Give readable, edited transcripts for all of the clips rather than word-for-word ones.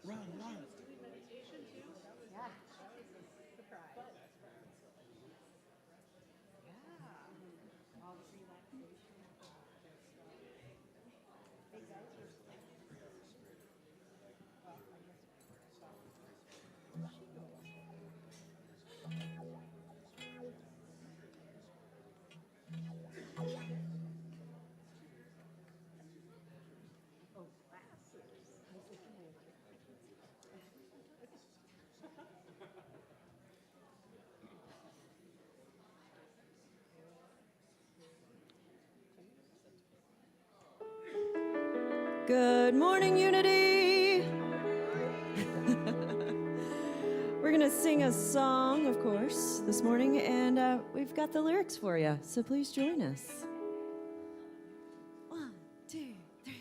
Run, run. Good morning, Unity. We're going to sing a song, of course, this morning, and we've got the lyrics for you, so please join us. 1, 2, 3.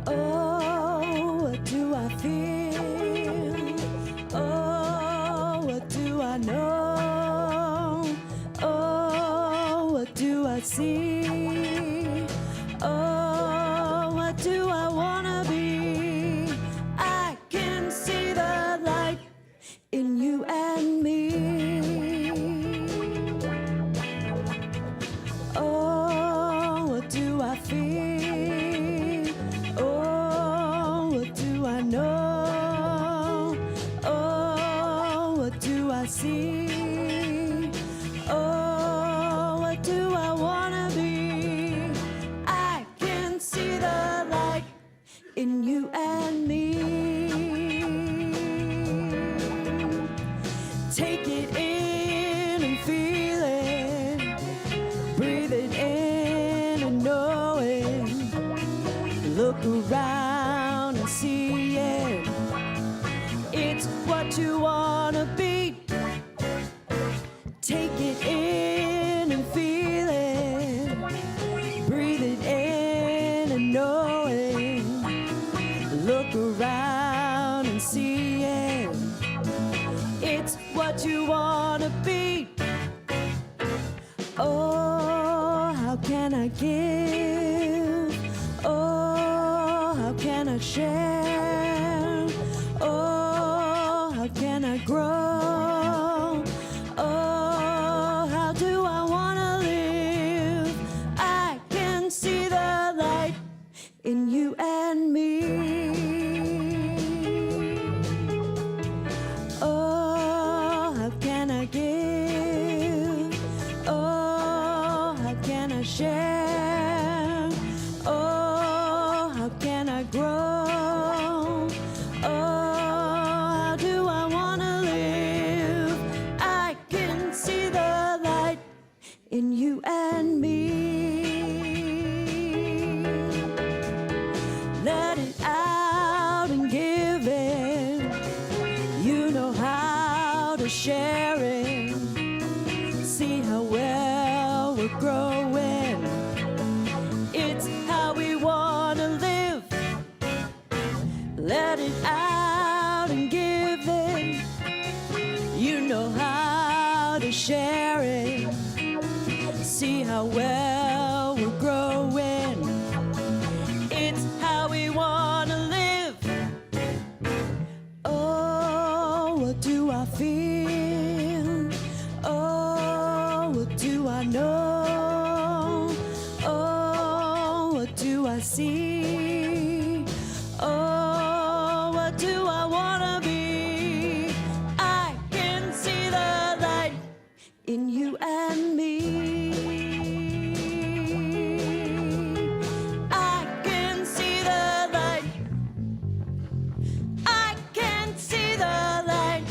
Oh, what do I feel? Oh, what do I know? Oh, what do I see? Oh, what do I want to be? I can see the light in you and me. Oh, what do I feel? Oh, what do I know? Oh, what do I see? Oh, what do I want to be? I can see the light in you and me. Take it in and feel it. Breathe it in and know it. Look around and see it. It's what you want to be. Take it in and feel it. Breathe it in and know it. Look around and see it. It's what you want to be. Oh, how can I give? Oh, how can I share? Oh, how can I grow? Oh, how do I want to live? I can see the light in you and me. Oh, how can I give? Oh, how can I share? Oh, how can I grow? Oh, how do I want to live? I can see the light in you and me. Let it out and give it. You know how to share it. See how well we're growing. It's how we want to live. Let it out and give it. You know how to share it. See how well we're growing. It's how we want to live. Oh, what do I feel? Oh, what do I know? Oh, what do I see? Oh, what do I want to be? I can see the light in you and me. I can see the light. I can see the light.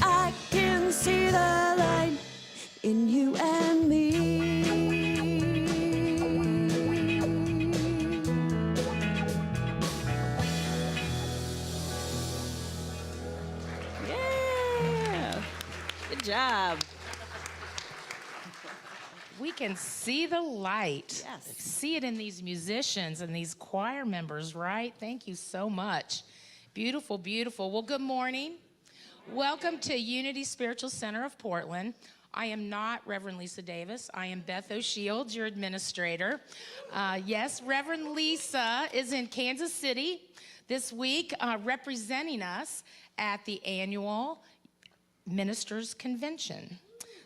I can see the light in you and me. Yeah. Good job. We can see the light. Yes. See it in these musicians and these choir members, right? Thank you so much. Beautiful, beautiful. Well, good morning. Welcome to Unity Spiritual Center of Portland. I am not Reverend Lisa Davis. I am Beth O'Shields, your administrator. Yes, Reverend Lisa is in Kansas City this week representing us at the annual Ministers Convention.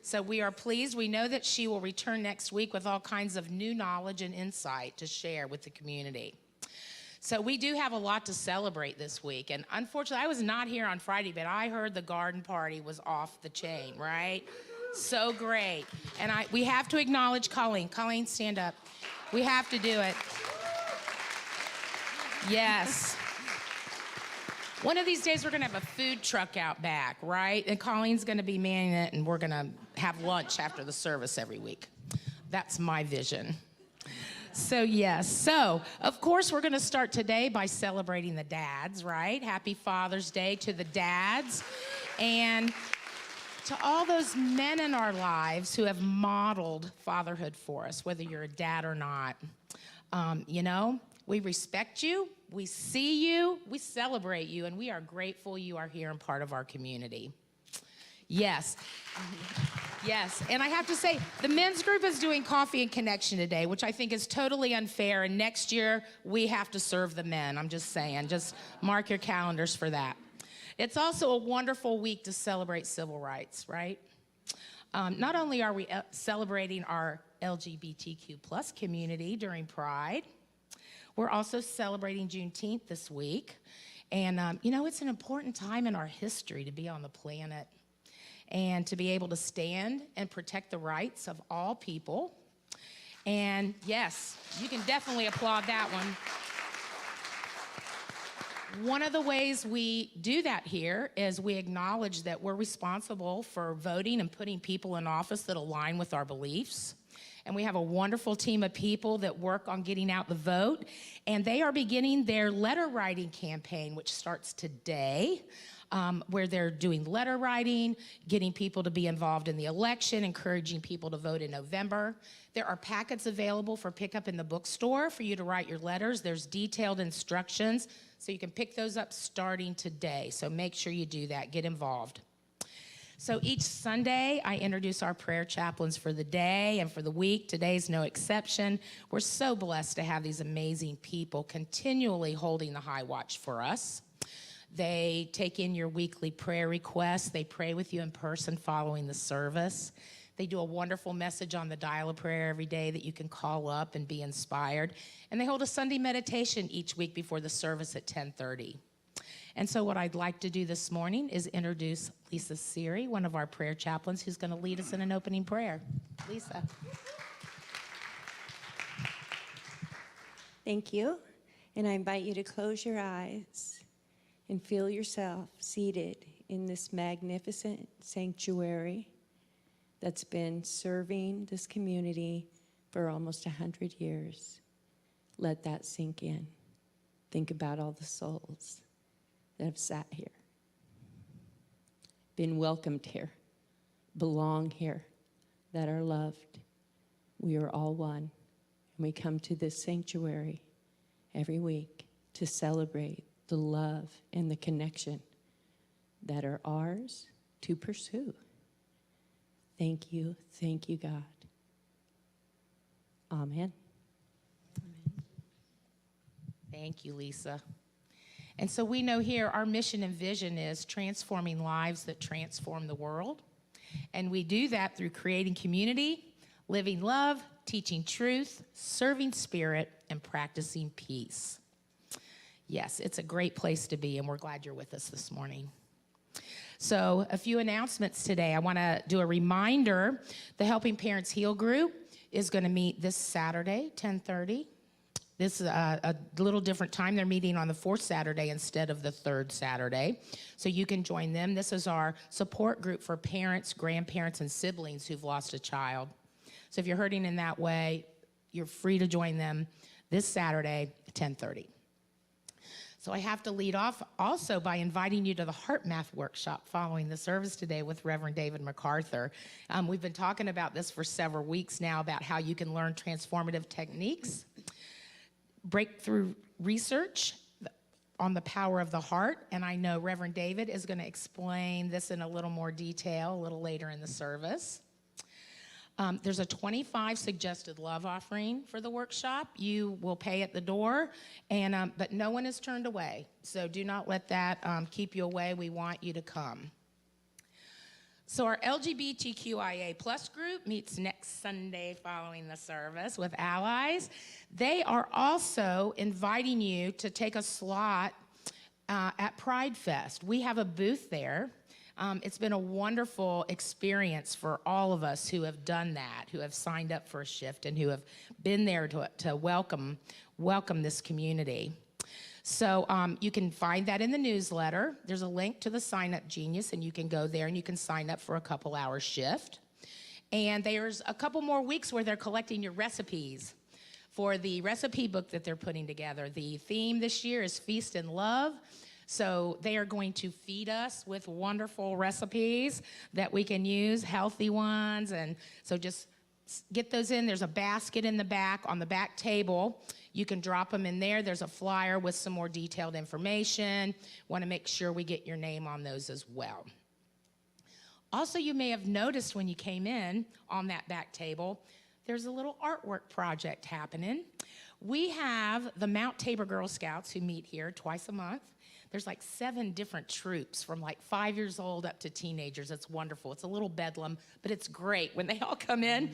So we are pleased. We know that she will return next week with all kinds of new knowledge and insight to share with the community. So we do have a lot to celebrate this week. And unfortunately, I was not here on Friday, but I heard the garden party was off the chain, right? So great. And we have to acknowledge Colleen. Colleen, stand up. We have to do it. Yes. One of these days, we're going to have a food truck out back, right? And Colleen's going to be manning it, and we're going to have lunch after the service every week. That's my vision. So, yes. So, of course, we're going to start today by celebrating the dads, right? Happy Father's Day to the dads. And to all those men in our lives who have modeled fatherhood for us, whether you're a dad or not. We respect you, we see you, we celebrate you, and we are grateful you are here and part of our community. Yes. Yes, and I have to say, the men's group is doing Coffee and Connection today, which I think is totally unfair, and next year, we have to serve the men. I'm just saying, just mark your calendars for that. It's also a wonderful week to celebrate civil rights, right? Not only are we celebrating our LGBTQ plus community during Pride, we're also celebrating Juneteenth this week. And, it's an important time in our history to be on the planet and to be able to stand and protect the rights of all people. And, yes, you can definitely applaud that one. One of the ways we do that here is we acknowledge that we're responsible for voting and putting people in office that align with our beliefs. And we have a wonderful team of people that work on getting out the vote. And they are beginning their letter writing campaign, which starts today, where they're doing letter writing, getting people to be involved in the election, encouraging people to vote in November. There are packets available for pickup in the bookstore for you to write your letters. There's detailed instructions, so you can pick those up starting today. So make sure you do that. Get involved. So each Sunday, I introduce our prayer chaplains for the day and for the week. Today's no exception. We're so blessed to have these amazing people continually holding the high watch for us. They take in your weekly prayer requests. They pray with you in person following the service. They do a wonderful message on the dial-a-prayer every day that you can call up and be inspired. And they hold a Sunday meditation each week before the service at 10:30. And so what I'd like to do this morning is introduce Lisa Siri, one of our prayer chaplains, who's going to lead us in an opening prayer. Lisa. Thank you. And I invite you to close your eyes and feel yourself seated in this magnificent sanctuary that's been serving this community for almost 100 years. Let that sink in. Think about all the souls that have sat here, been welcomed here, belong here, that are loved. We are all one, and we come to this sanctuary every week to celebrate the love and the connection that are ours to pursue. Thank you, God. Amen. Thank you, Lisa. And so we know here our mission and vision is transforming lives that transform the world. And we do that through creating community, living love, teaching truth, serving spirit, and practicing peace. Yes, it's a great place to be, and we're glad you're with us this morning. So a few announcements today. I want to do a reminder. The Helping Parents Heal group is going to meet this Saturday, 10:30. This is a little different time. They're meeting on the fourth Saturday instead of the third Saturday. So you can join them. This is our support group for parents, grandparents, and siblings who've lost a child. So if you're hurting in that way, you're free to join them this Saturday at 10:30. So I have to lead off also by inviting you to the Heart Math Workshop following the service today with Reverend David McArthur. We've been talking about this for several weeks now, about how you can learn transformative techniques, breakthrough research on the power of the heart, and I know Reverend David is going to explain this in a little more detail a little later in the service. There's a 25 suggested love offering for the workshop. You will pay at the door, and but no one is turned away. So do not let that keep you away. We want you to come. So our LGBTQIA plus group meets next Sunday following the service with allies. They are also inviting you to take a slot at Pride Fest. We have a booth there. It's been a wonderful experience for all of us who have done that, who have signed up for a shift and who have been there to welcome this community. So you can find that in the newsletter. There's a link to the Sign Up Genius, and you can go there and you can sign up for a couple-hour shift. And there's a couple more weeks where they're collecting your recipes for the recipe book that they're putting together. The theme this year is Feast and Love. So they are going to feed us with wonderful recipes that we can use, healthy ones. And so just get those in. There's a basket in the back, on the back table. You can drop them in there. There's a flyer with some more detailed information. Want to make sure we get your name on those as well. Also, you may have noticed when you came in on that back table, there's a little artwork project happening. We have the Mount Tabor Girl Scouts who meet here twice a month. There's like 7 different troops from like 5 years old up to teenagers. It's wonderful. It's a little bedlam, but it's great when they all come in.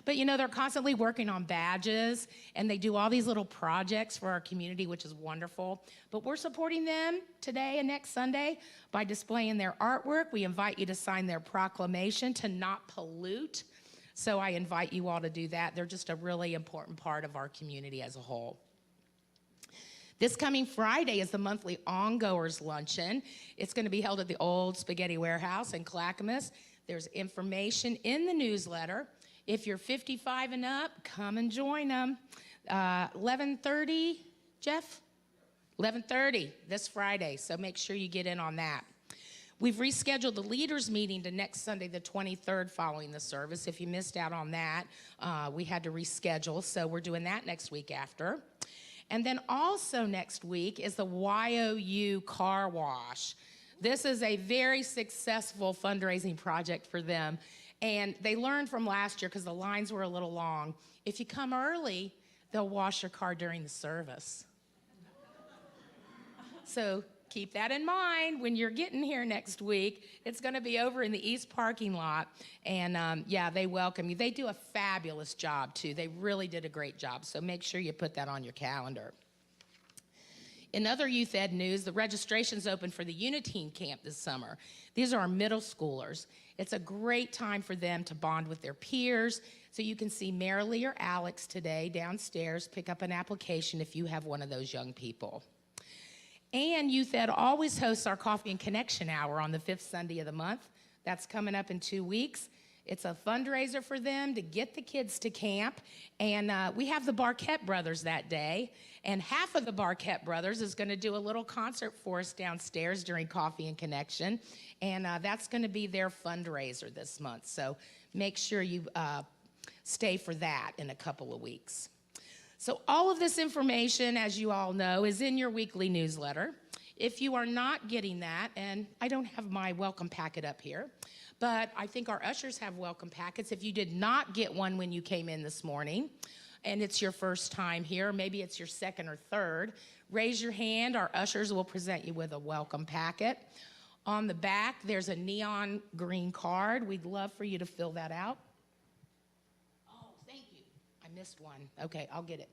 But you know, they're constantly working on badges, and they do all these little projects for our community, which is wonderful. But we're supporting them today and next Sunday by displaying their artwork. We invite you to sign their proclamation to not pollute. So I invite you all to do that. They're just a really important part of our community as a whole. This coming Friday is the monthly Ongoers Luncheon. It's going to be held at the old Spaghetti Warehouse in Clackamas. There's information in the newsletter. If you're 55 and up, come and join them. 11:30, Jeff? 11:30 this Friday, so make sure you get in on that. We've rescheduled the leaders meeting to next Sunday, the 23rd, following the service. If you missed out on that, we had to reschedule, so we're doing that next week after. And then also next week is the YOU Car Wash. This is a very successful fundraising project for them. And they learned from last year, because the lines were a little long, if you come early, they'll wash your car during the service. So keep that in mind when you're getting here next week. It's going to be over in the East parking lot. And yeah, they welcome you. They do a fabulous job, too. They really did a great job. So make sure you put that on your calendar. In other youth ed news, the registration's open for the Uniteam Camp this summer. These are our middle schoolers. It's a great time for them to bond with their peers. So you can see Marilee or Alex today downstairs. Pick up an application if you have one of those young people. And Youth Ed always hosts our Coffee and Connection Hour on the 5th Sunday of the month. That's coming up in 2 weeks. It's a fundraiser for them to get the kids to camp. And we have the Barquette brothers that day. And half of the Barquette brothers is going to do a little concert for us downstairs during Coffee and Connection. And that's going to be their fundraiser this month. So make sure you stay for that in a couple of weeks. So all of this information, as you all know, is in your weekly newsletter. If you are not getting that, and I don't have my welcome packet up here, but I think our ushers have welcome packets. If you did not get one when you came in this morning, and it's your first time here, maybe it's your second or third, raise your hand. Our ushers will present you with a welcome packet. On the back, there's a neon green card. We'd love for you to fill that out. Missed one. Okay, I'll get it.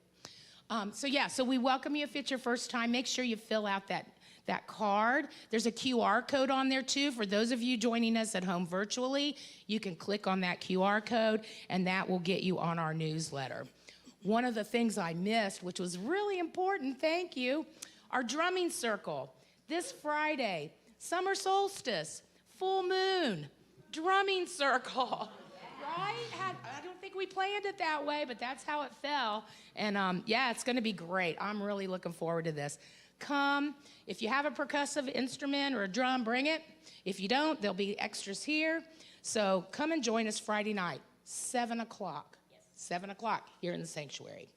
So we welcome you if it's your first time. Make sure you fill out that card. There's a QR code on there too. For those of you joining us at home virtually, you can click on that QR code and that will get you on our newsletter. One of the things I missed, which was really important, thank you, our drumming circle. This Friday, summer solstice, full moon, drumming circle. Right? I don't think we planned it that way, but that's how it fell. And yeah, it's going to be great. I'm really looking forward to this. Come. If you have a percussive instrument or a drum, bring it. If you don't, there'll be extras here. So come and join us Friday night, 7 o'clock. Yes. 7 o'clock here in the sanctuary.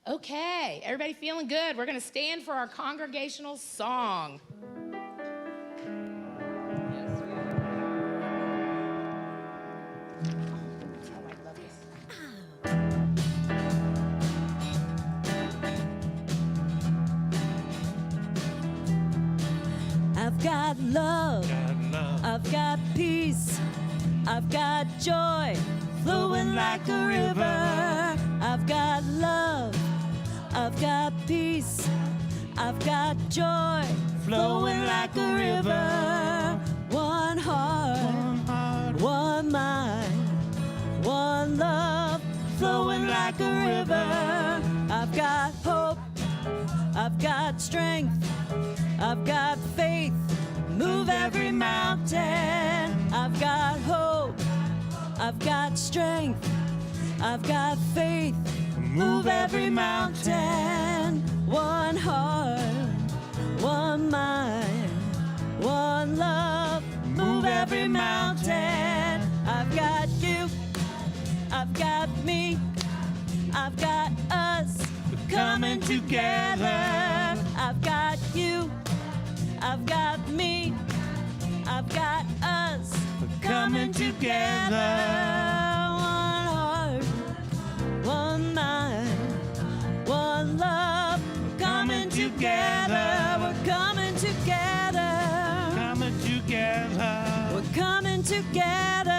Okay, everybody feeling good? We're going to stand for our congregational song. I've got love, I've got peace, I've got joy flowing like a river. I've got love, I've got peace, I've got joy flowing like a river. One heart, one mind, one love flowing like a river. I've got hope, I've got strength, I've got faith, move every mountain. I've got hope, I've got strength, I've got faith, move every mountain. One heart, one mind, one love, move every mountain. I've got you, I've got me, I've got us coming together. I've got you, I've got me, I've got us coming together. One heart, one mind, one love, coming together. We're coming together. Coming together. We're coming together.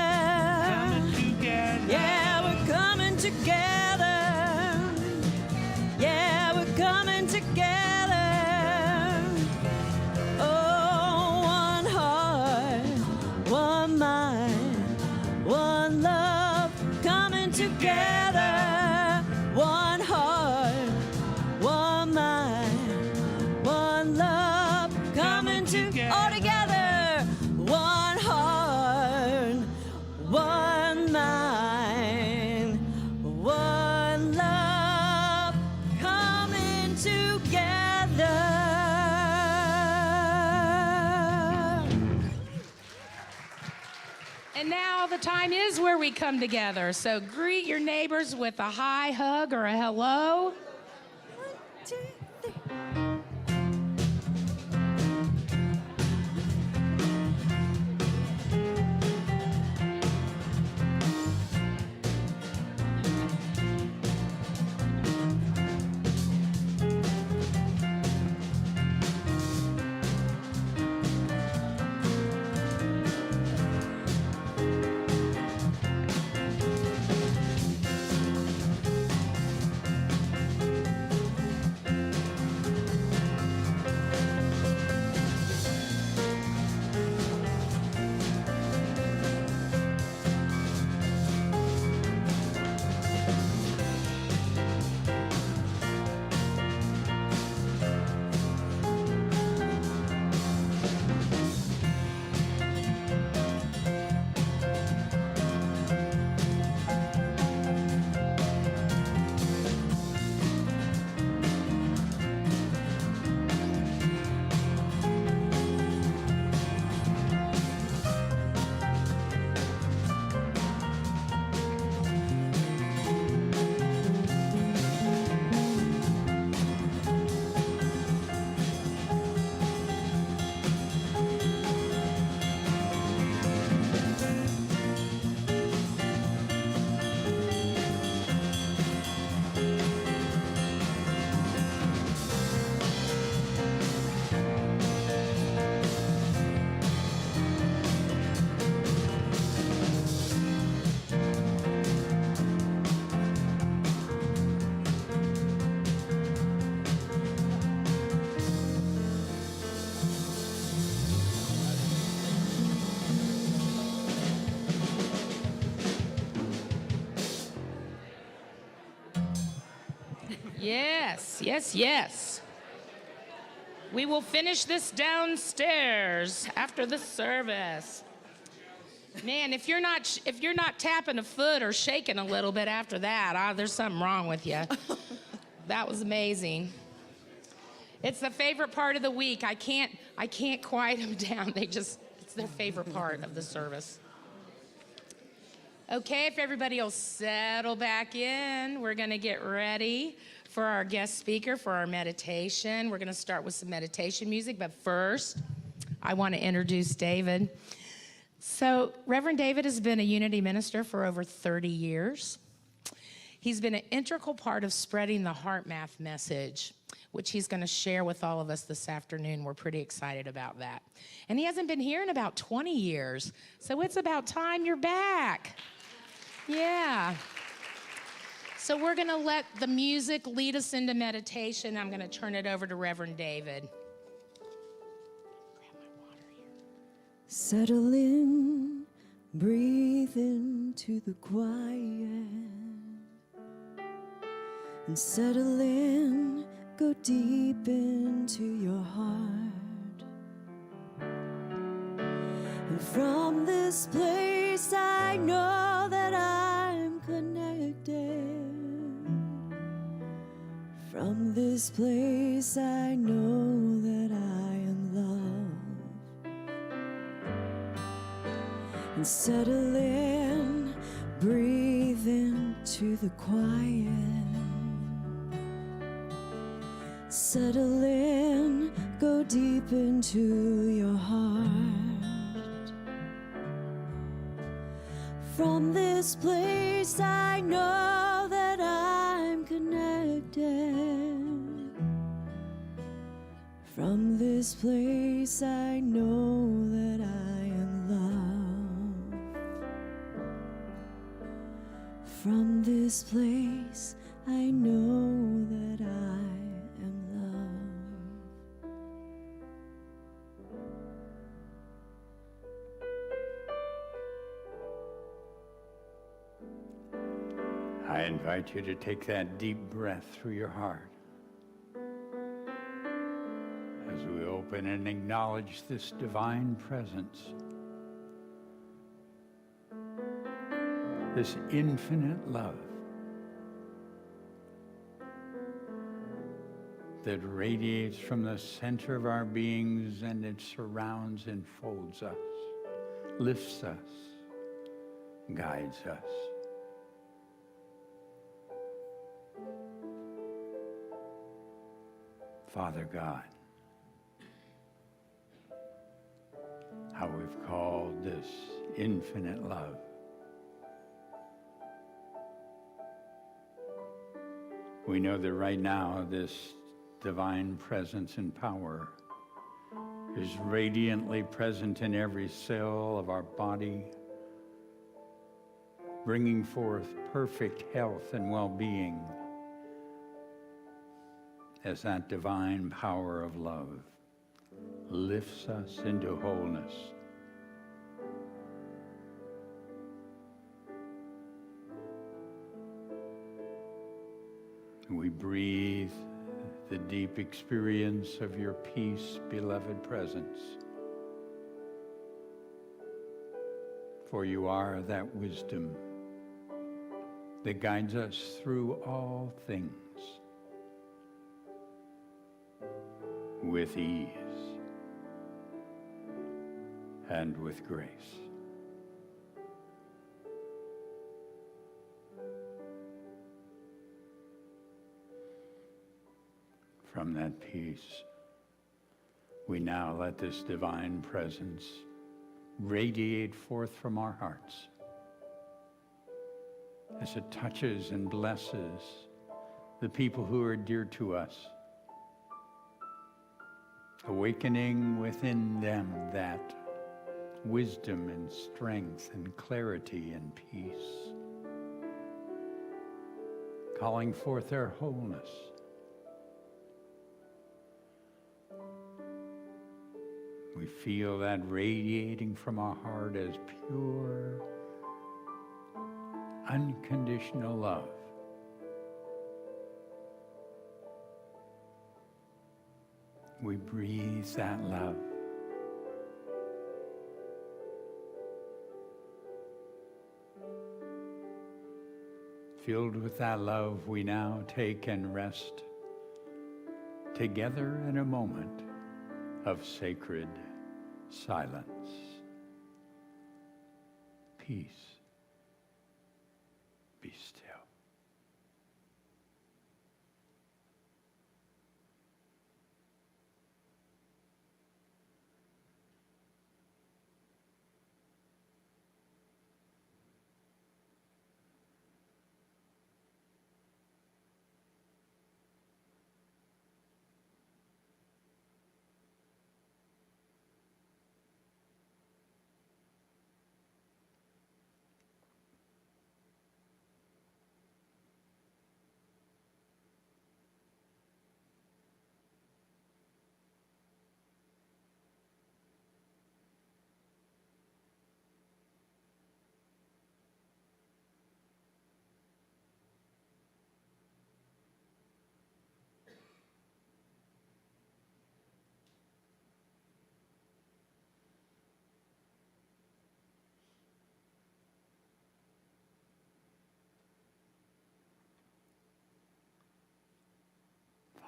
Coming together. Yeah, we're coming together. Yeah, we're coming together. Oh, one heart, one mind, one love, coming together. One heart, one mind, one love, coming together. All together. One heart, one mind, one love, coming together. And now the time is where we come together. So greet your neighbors with a hi, hug, or a hello. 1, 2, 3. Yes, yes, yes. We will finish this downstairs after the service. Man, if you're not tapping a foot or shaking a little bit after that, there's something wrong with you. That was amazing. It's the favorite part of the week. I can't quiet them down. It's their favorite part of the service. Okay, if everybody will settle back in, we're going to get ready for our guest speaker for our meditation. We're going to start with some meditation music, but first, I want to introduce David. So, Reverend David has been a Unity minister for over 30 years. He's been an integral part of spreading the heart math message, which he's going to share with all of us this afternoon. We're pretty excited about that. And he hasn't been here in about 20 years, so it's about time you're back. Yeah. So we're going to let the music lead us into meditation. I'm going to turn it over to Reverend David. Grab my water here. Settle in, breathe into the quiet. And settle in, go deep into your heart. And from this place I know that I'm connected. From this place I know that I am loved. And settle in, breathe into the quiet. Settle in, go deep into your heart. From this place I know that I'm connected. From this place I know that I am loved. From this place I know that I am loved. I invite you to take that deep breath through your heart as we open and acknowledge this divine presence, this infinite love that radiates from the center of our beings, and it surrounds and folds us, lifts us, guides us. Father God, how we've called this infinite love. We know that right now this divine presence and power is radiantly present in every cell of our body, bringing forth perfect health and well-being as that divine power of love lifts us into wholeness. We breathe the deep experience of your peace, beloved presence. For you are that wisdom that guides us through all things with ease and with grace. From that peace, we now let this divine presence radiate forth from our hearts as it touches and blesses the people who are dear to us, awakening within them that wisdom and strength and clarity and peace, calling forth their wholeness. We feel that radiating from our heart as pure, unconditional love. We breathe that love. Filled with that love, we now take and rest together in a moment of sacred silence. Peace. Be still.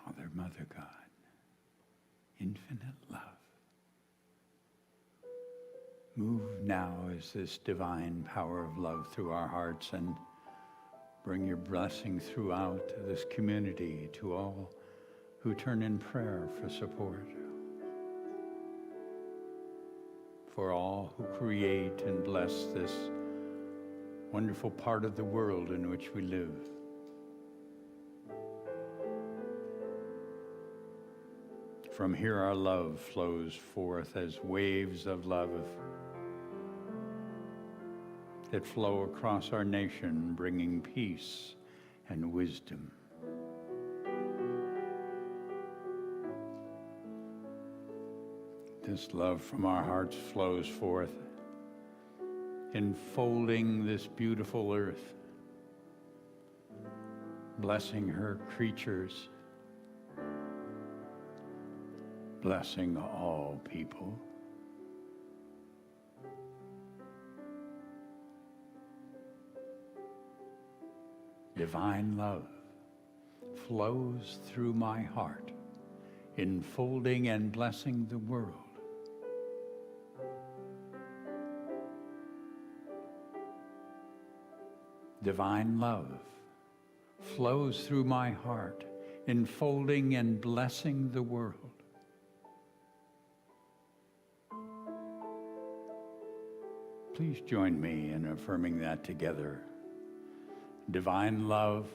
Father, Mother, God, infinite love. Move now as this divine power of love through our hearts and bring your blessing throughout this community to all who turn in prayer for support. For all who create and bless this wonderful part of the world in which we live. From here our love flows forth as waves of love that flow across our nation, bringing peace and wisdom. This love from our hearts flows forth, enfolding this beautiful earth, blessing her creatures, blessing all people. Divine love flows through my heart, enfolding and blessing the world. Divine love flows through my heart, enfolding and blessing the world. Please join me in affirming that together. Divine love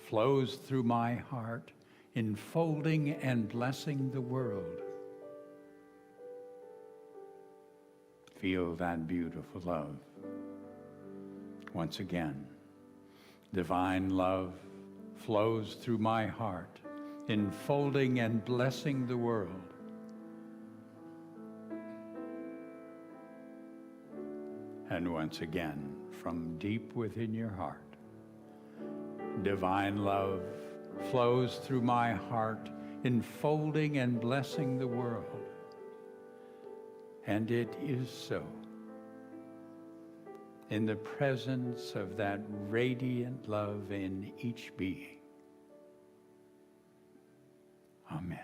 flows through my heart, enfolding and blessing the world. Feel that beautiful love. Once again, divine love flows through my heart, enfolding and blessing the world. And once again, from deep within your heart, divine love flows through my heart, enfolding and blessing the world. And it is so. In the presence of that radiant love in each being. Amen.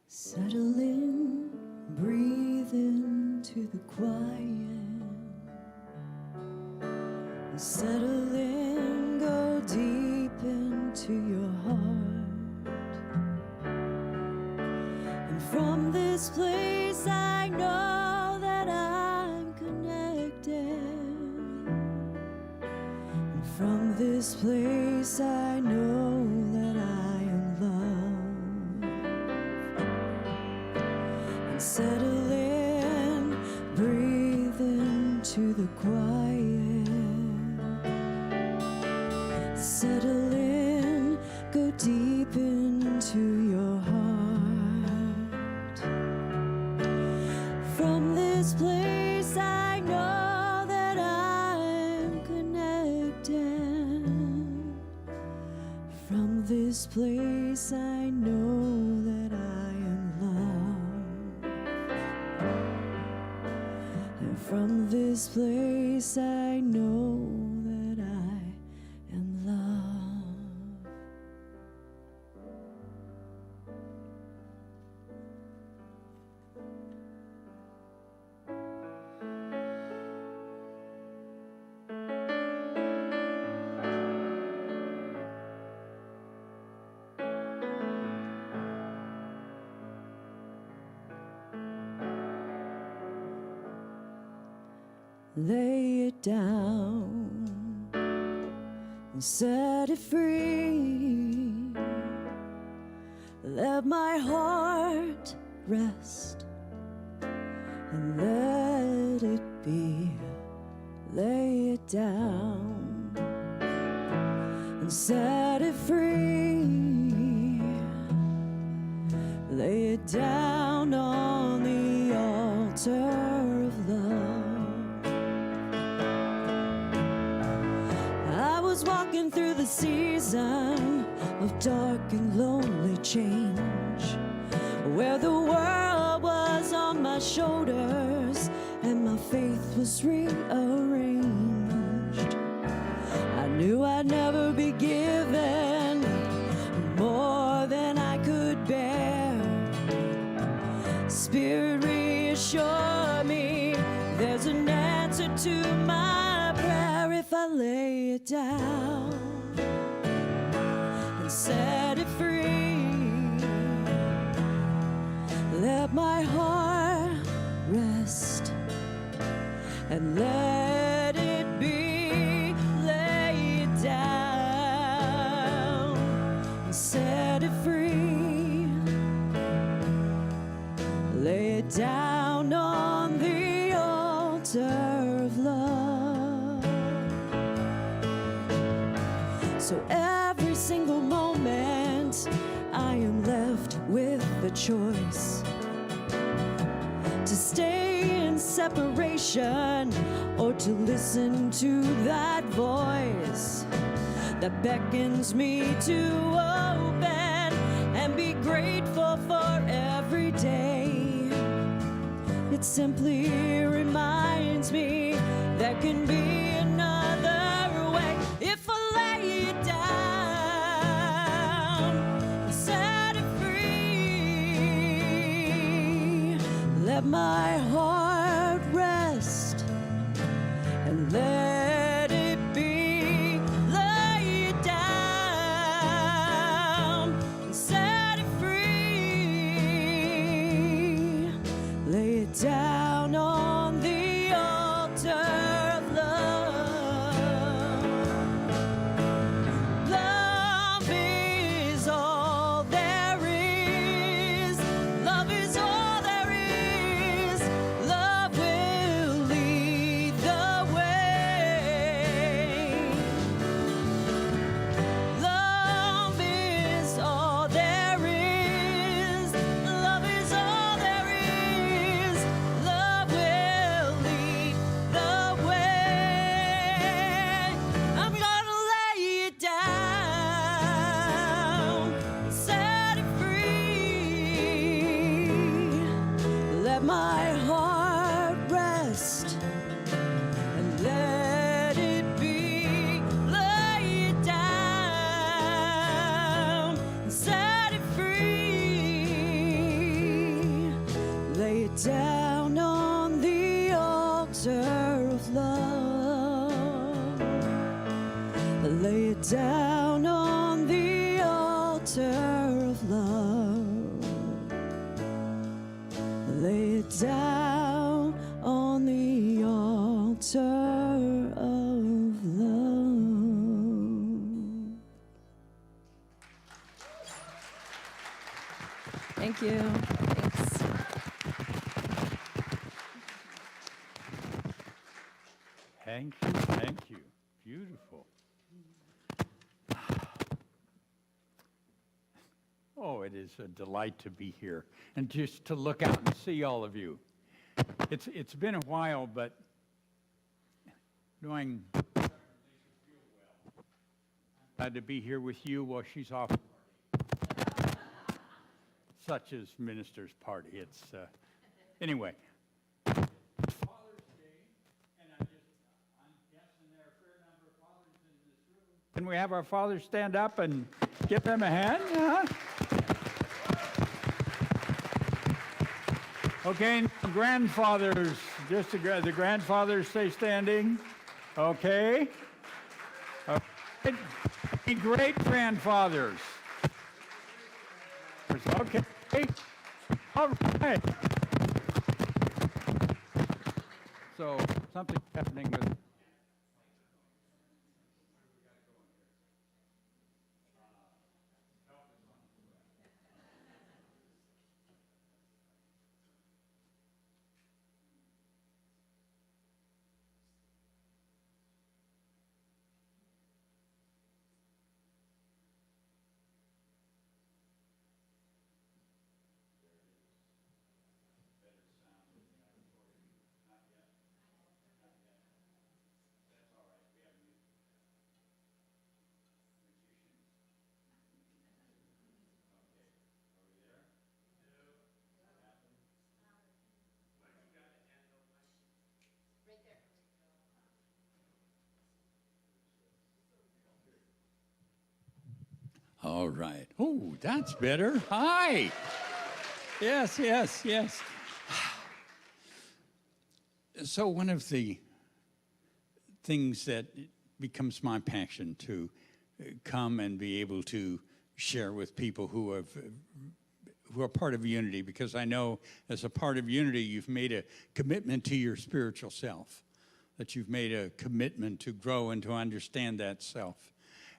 Settle in, breathe into the quiet. Settle in, go deep into your heart. And from this place I know that I'm connected. And from this place I know that I am loved. And settle in, breathe into the quiet. Settle in, go deep into your heart. From this place I know that I'm connected. From this place I know that I am loved. And from this place I know that lay it down and set it free. Let my heart rest and let it be. Lay it down and set it free. Lay it down on the altar of love. I was walking through the season of dark and lonely change, where the world was on my shoulders and my faith was rearranged. I knew I'd never be given more than I could bear. Spirit, reassure me there's an answer to my prayer if I lay it down and set it free. Let my heart rest and let it be. Lay it down and set it free. Lay it down on the altar of love. So every single moment I am left with a choice to stay in separation or to listen to that voice that beckons me to open and be grateful for every day. It simply reminds me there can be another way if I lay it down and set it free. Let my heart rest and let it be. Lay it down and set it free. Lay it down on the altar of love. Love is all there is. Love is all there is. Love will lead the way. Love is all there is. Love is all there is. Love will lead the way. I'm gonna lay it down, set it free. Let my heart rest and let it be. Lay it down and set it free. Lay it down on the altar of love. Lay it down on the altar of love. Lay it down on the altar of love. Thank you. Thanks. Thank you, thank you. Beautiful. Oh, it is a delight to be here and just to look out and see all of you. It's been a while, but knowing glad to be here with you while she's off. Such as minister's party. It's anyway. Father's Day, and I'm guessing there are a fair number of fathers in this room. Can we have our fathers stand up and give them a hand? Yeah. Okay, grandfathers, just the grandfathers stay standing. Okay. Great grandfathers. Okay. All right. So something's happening with. All right. Oh, that's better. Hi. Yes, yes, yes. So one of the things that becomes my passion to come and be able to share with people who are part of Unity, because I know as a part of Unity, you've made a commitment to your spiritual self, that you've made a commitment to grow and to understand that self.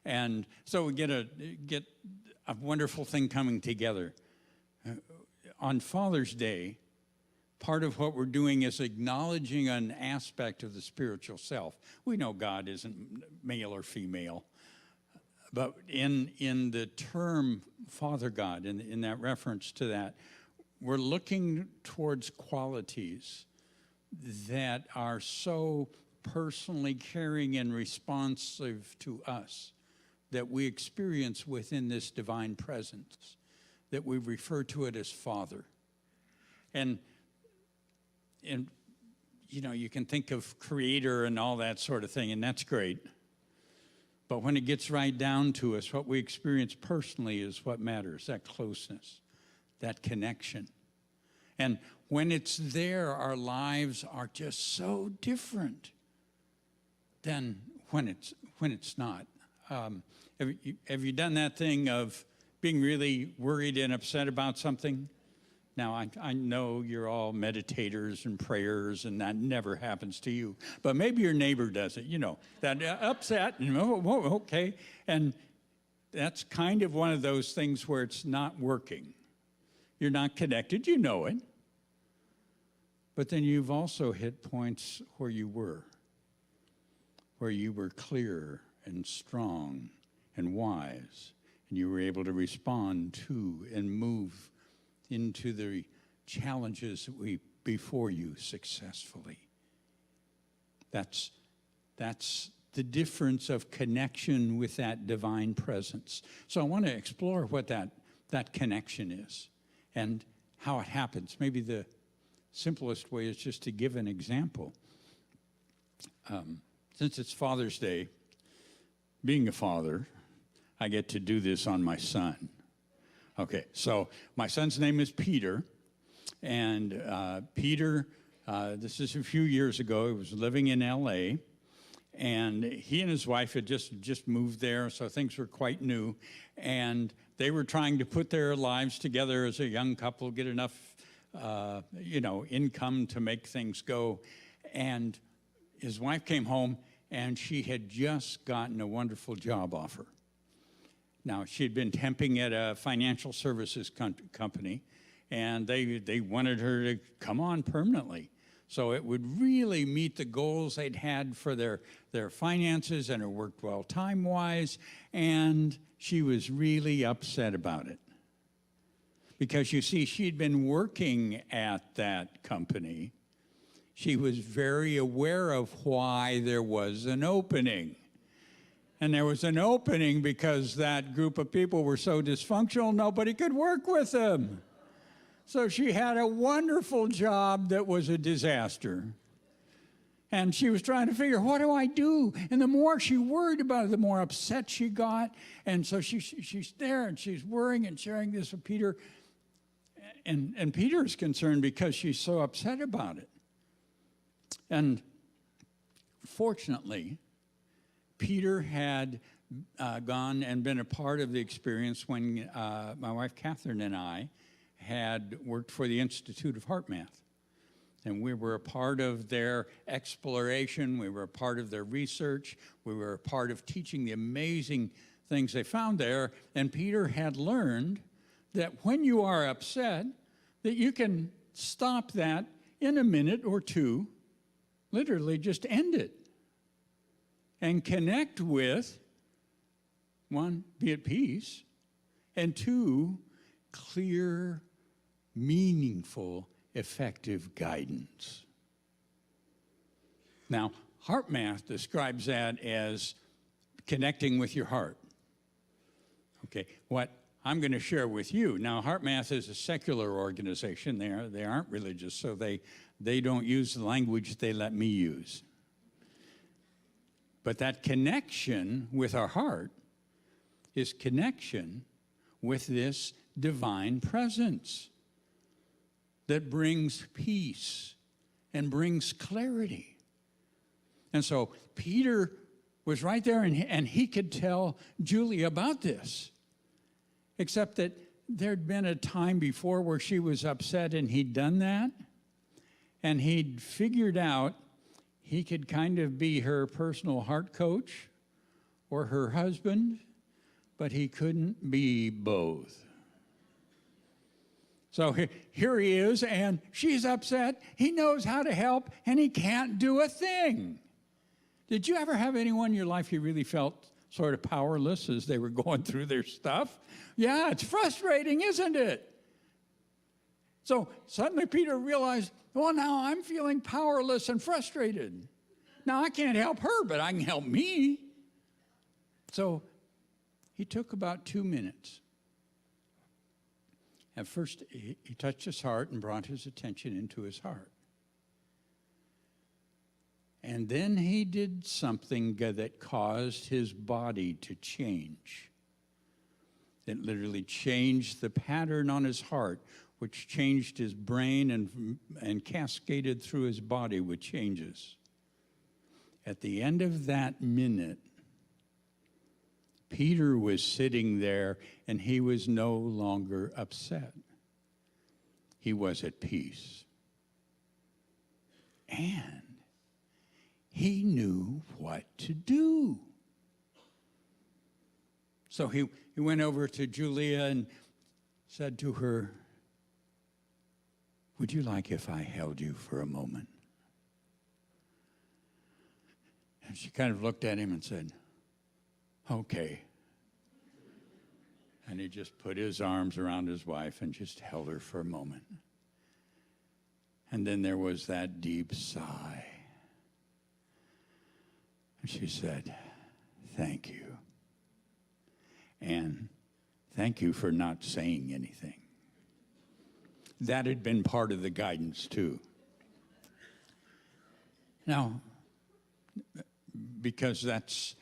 And so we get a wonderful thing coming together. On Father's Day, part of what we're doing is acknowledging an aspect of the spiritual self. We know God isn't male or female, but in the term Father God, in that reference to that, we're looking towards qualities that are so personally caring and responsive to us that we experience within this divine presence, that we refer to it as Father. And you know, you can think of Creator and all that sort of thing, and that's great. But when it gets right down to us, what we experience personally is what matters, that closeness, that connection. And when it's there, our lives are just so different than when it's not. Have you done that thing of being really worried and upset about something? Now, I know you're all meditators and prayers, and that never happens to you. But maybe your neighbor does it, you know, that upset, and okay. And that's kind of one of those things where it's not working. You're not connected, you know it. But then you've also hit points where you were clear and strong and wise, and you were able to respond to and move into the challenges that before you successfully. That's the difference of connection with that divine presence. So I want to explore what that connection is and how it happens. Maybe the simplest way is just to give an example. Since it's Father's Day, being a father, I get to do this on my son. Okay, so my son's name is Peter, and Peter, this is a few years ago, he was living in L.A., and he and his wife had just moved there, so things were quite new, and they were trying to put their lives together as a young couple, get enough, income to make things go, and his wife came home, and she had just gotten a wonderful job offer. Now, she'd been temping at a financial services company, and they wanted her to come on permanently. So it would really meet the goals they'd had for their finances, and it worked well time-wise, and she was really upset about it. Because, you see, she'd been working at that company. She was very aware of why there was an opening. And there was an opening because that group of people were so dysfunctional, nobody could work with them. So she had a wonderful job that was a disaster. And she was trying to figure, what do I do? And the more she worried about it, the more upset she got. And so she's there, and she's worrying and sharing this with Peter. And Peter's concerned because she's so upset about it. And fortunately, Peter had gone and been a part of the experience when my wife Catherine and I had worked for the Institute of Heart Math. And we were a part of their exploration. We were a part of their research. We were a part of teaching the amazing things they found there. And Peter had learned that when you are upset, that you can stop that in a minute or two, literally just end it, and connect with, one, be at peace, and two, clear, meaningful, effective guidance. Now, heart math describes that as connecting with your heart. Okay, what I'm going to share with you, now Heart Math is a secular organization. They aren't religious, so they don't use the language they let me use. But that connection with our heart is connection with this divine presence that brings peace and brings clarity. And so Peter was right there, and he could tell Julie about this, except that there'd been a time before where she was upset, and he'd done that, and he'd figured out he could kind of be her personal heart coach or her husband, but he couldn't be both. So here he is, and she's upset. He knows how to help, and he can't do a thing. Did you ever have anyone in your life you really felt sort of powerless as they were going through their stuff? Yeah, it's frustrating, isn't it? So suddenly Peter realized, well, now I'm feeling powerless and frustrated. Now I can't help her, but I can help me. So he took about 2 minutes. At first, he touched his heart and brought his attention into his heart. And then he did something that caused his body to change. It literally changed the pattern on his heart, which changed his brain and cascaded through his body with changes. At the end of that minute, Peter was sitting there, and he was no longer upset. He was at peace. And he knew what to do. So he went over to Julia and said to her, "Would you like if I held you for a moment?" And she kind of looked at him and said, "Okay." And he just put his arms around his wife and just held her for a moment. And then there was that deep sigh. And she said, "Thank you. And thank you for not saying anything." That had been part of the guidance too. Now, because that's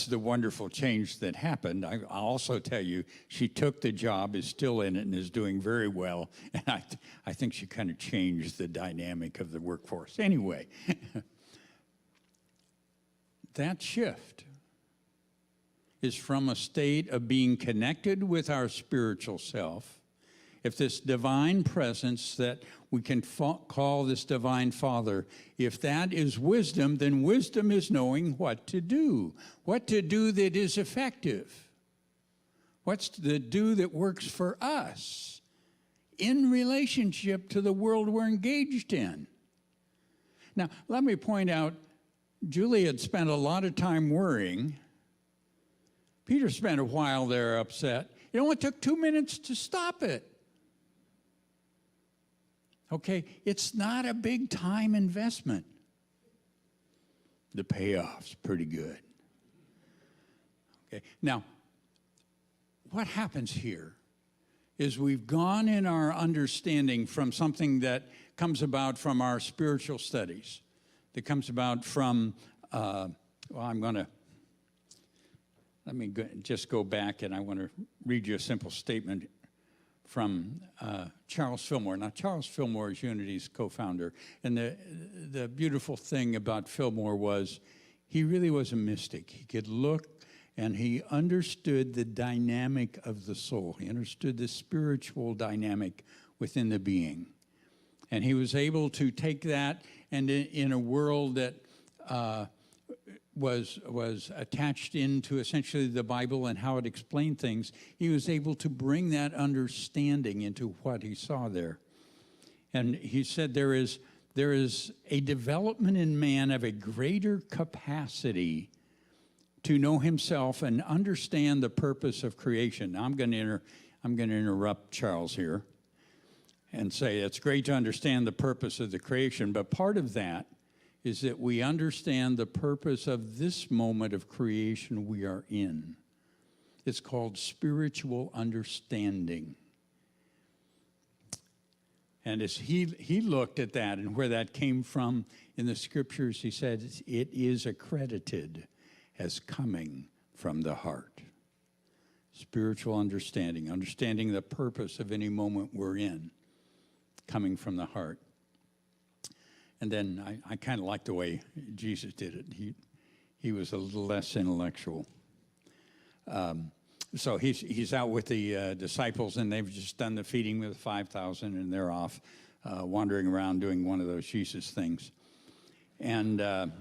the wonderful change that happened. I'll also tell you, she took the job, is still in it, and is doing very well. And I think she kind of changed the dynamic of the workforce. Anyway, that shift is from a state of being connected with our spiritual self. If this divine presence that we can call this divine Father, if that is wisdom, then wisdom is knowing what to do that is effective. What's to do that works for us in relationship to the world we're engaged in. Now, let me point out, Julie had spent a lot of time worrying. Peter spent a while there upset. It only took 2 minutes to stop it. Okay, it's not a big time investment. The payoff's pretty good. Okay, now, what happens here is we've gone in our understanding from something that comes about from our spiritual studies, that comes about from, let me just go back, and I want to read you a simple statement from Charles Fillmore. Now, Charles Fillmore is Unity's co-founder, and the beautiful thing about Fillmore was he really was a mystic. He could look, and he understood the dynamic of the soul. He understood the spiritual dynamic within the being. And he was able to take that, and in a world that was attached into essentially the Bible and how it explained things, he was able to bring that understanding into what he saw there. And he said there is a development in man of a greater capacity to know himself and understand the purpose of creation. Now, I'm going to interrupt Charles here and say it's great to understand the purpose of the creation, but part of that is that we understand the purpose of this moment of creation we are in. It's called spiritual understanding. And as he looked at that and where that came from in the scriptures, he said it is accredited as coming from the heart. Spiritual understanding, understanding the purpose of any moment we're in, coming from the heart. And then I kind of like the way Jesus did it. He was a little less intellectual. So he's out with the disciples, and they've just done the feeding with the 5,000, and they're off wandering around doing one of those Jesus things. And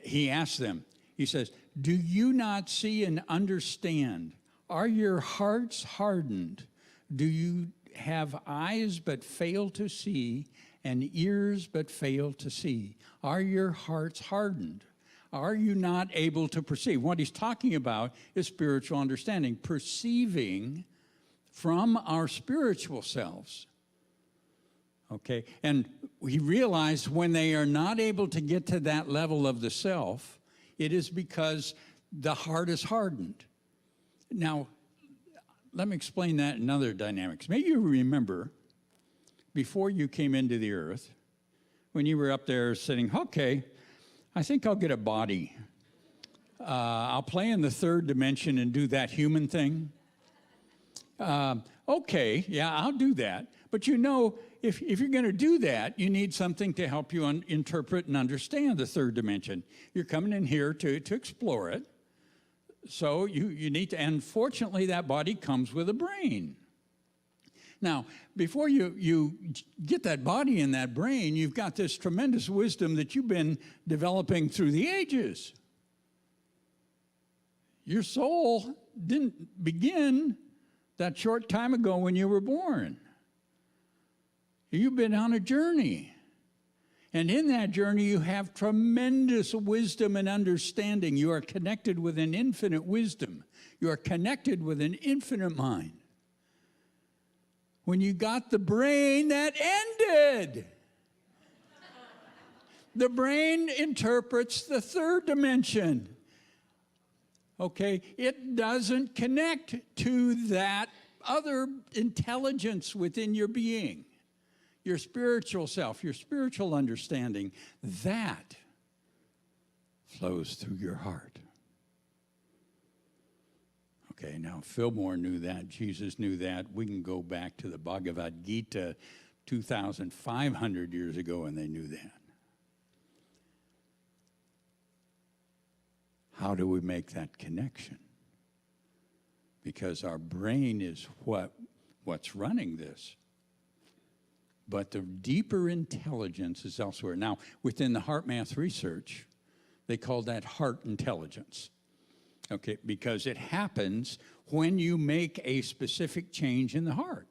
he asks them, he says, "Do you not see and understand? Are your hearts hardened? Do you have eyes but fail to see, and ears but fail to see? Are your hearts hardened? Are you not able to perceive?" What he's talking about is spiritual understanding, perceiving from our spiritual selves. Okay? And we realize when they are not able to get to that level of the self, it is because the heart is hardened. Now, let me explain that in other dynamics. Maybe you remember before you came into the earth, when you were up there sitting, okay, I think I'll get a body. I'll play in the third dimension and do that human thing. Okay, yeah, I'll do that. But you know, if you're going to do that, you need something to help you interpret and understand the third dimension. You're coming in here to explore it. So you need to, and fortunately that body comes with a brain. Now, before you get that body and that brain, you've got this tremendous wisdom that you've been developing through the ages. Your soul didn't begin that short time ago when you were born. You've been on a journey. And in that journey, you have tremendous wisdom and understanding. You are connected with an infinite wisdom. You are connected with an infinite mind. When you got the brain, that ended. The brain interprets the third dimension. Okay? It doesn't connect to that other intelligence within your being. Your spiritual self, your spiritual understanding, that flows through your heart. Okay, now Fillmore knew that. Jesus knew that. We can go back to the Bhagavad Gita 2,500 years ago, and they knew that. How do we make that connection? Because our brain is what's running this. But the deeper intelligence is elsewhere. Now, within the heart math research, they call that heart intelligence. Okay, because it happens when you make a specific change in the heart.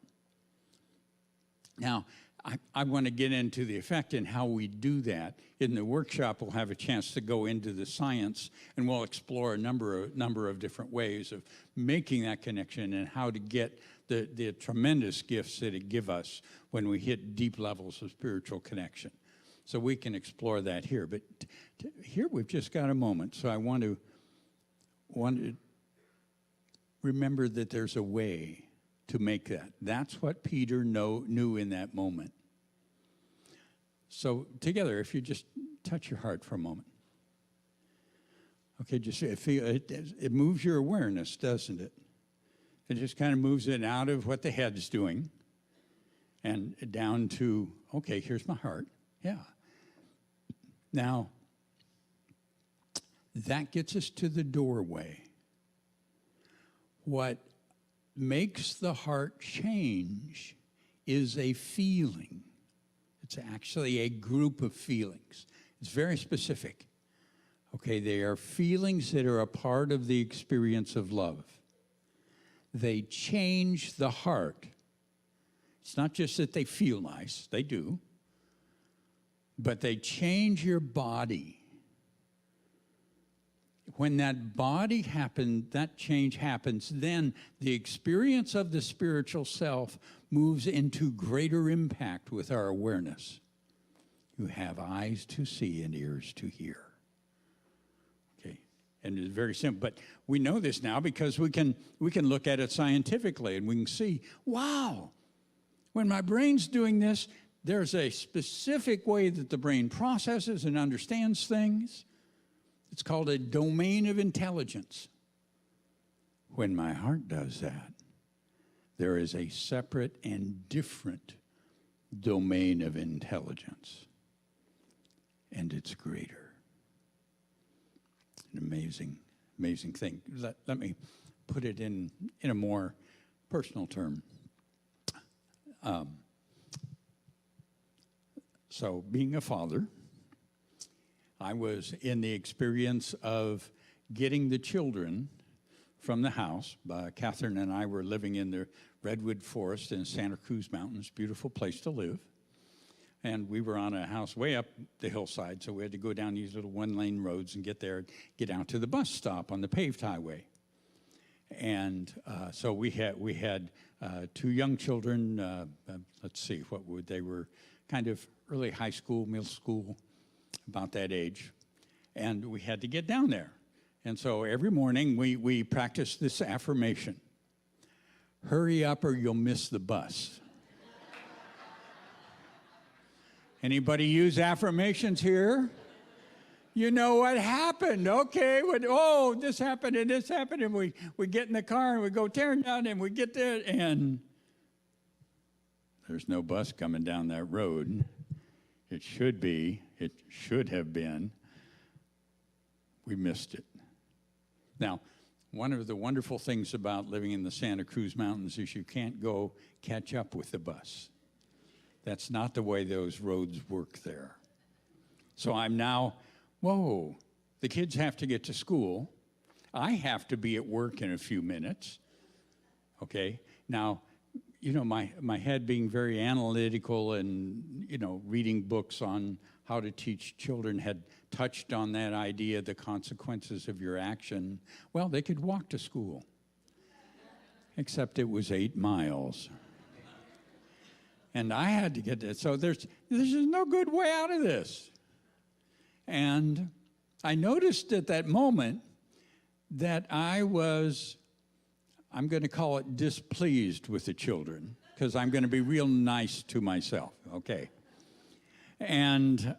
Now, I want to get into the effect and how we do that. In the workshop, we'll have a chance to go into the science, and we'll explore a number of different ways of making that connection and how to get the tremendous gifts that it gives us when we hit deep levels of spiritual connection. So we can explore that here. But here we've just got a moment, so I want to remember that there's a way to make that. That's what Peter knew in that moment. So together, if you just touch your heart for a moment. Okay, just feel it moves your awareness, doesn't it? It just kind of moves it out of what the head's doing and down to, okay, here's my heart. Yeah. Now, that gets us to the doorway. What makes the heart change is a feeling. It's actually a group of feelings. It's very specific. Okay, they are feelings that are a part of the experience of love. They change the heart. It's not just that they feel nice, they do, but they change your body. When that body happens, that change happens, then the experience of the spiritual self moves into greater impact with our awareness. You have eyes to see and ears to hear. Okay, and it's very simple, but we know this now because we can look at it scientifically and we can see, wow, when my brain's doing this, there's a specific way that the brain processes and understands things. It's called a domain of intelligence. When my heart does that, there is a separate and different domain of intelligence. And it's greater. An amazing, amazing thing. Let me put it in a more personal term. So being a father, I was in the experience of getting the children from the house. Catherine and I were living in the redwood forest in Santa Cruz Mountains, beautiful place to live. And we were on a house way up the hillside, so we had to go down these little one-lane roads and get there, get out to the bus stop on the paved highway. And so we had two young children. Let's see, they were kind of early high school, middle school, about that age, and we had to get down there. And so every morning we practiced this affirmation: hurry up or you'll miss the bus. Anybody use affirmations here? You know what happened, okay? This happened and this happened, and we get in the car and we go tearing down and we get there and there's no bus coming down that road. It should have been. We missed it. Now, one of the wonderful things about living in the Santa Cruz Mountains is you can't go catch up with the bus. That's not the way those roads work there. So I'm now, the kids have to get to school. I have to be at work in a few minutes. Okay? Now, my head being very analytical and, reading books on how to teach children had touched on that idea, the consequences of your action. Well, they could walk to school, except it was 8 miles. And I had to get it. So there's no good way out of this. And I noticed at that moment that I'm going to call it displeased with the children, because I'm going to be real nice to myself, okay? And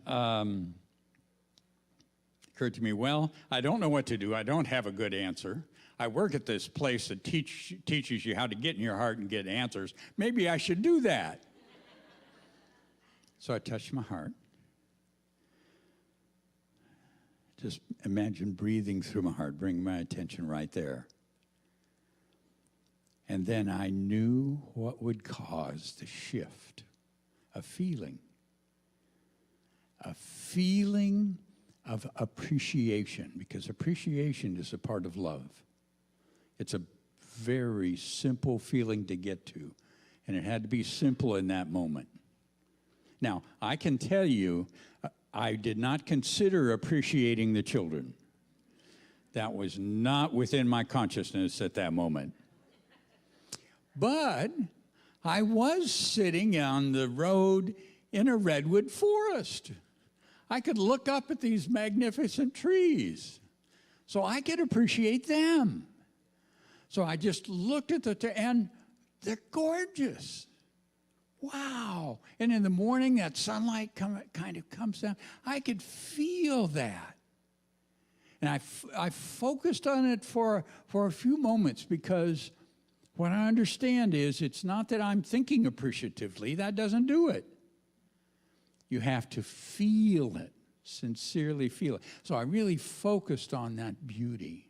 occurred to me, I don't know what to do. I don't have a good answer. I work at this place that teaches you how to get in your heart and get answers. Maybe I should do that. So I touched my heart. Just imagine breathing through my heart, bringing my attention right there. And then I knew what would cause the shift, a feeling of appreciation, because appreciation is a part of love. It's a very simple feeling to get to, and it had to be simple in that moment. Now, I can tell you, I did not consider appreciating the children. That was not within my consciousness at that moment. But I was sitting on the road in a redwood forest. I could look up at these magnificent trees, so I could appreciate them. So I just looked at and they're gorgeous. Wow. And in the morning, that sunlight kind of comes down. I could feel that. And I focused on it for a few moments, because what I understand is it's not that I'm thinking appreciatively. That doesn't do it. You have to feel it, sincerely feel it. So I really focused on that beauty.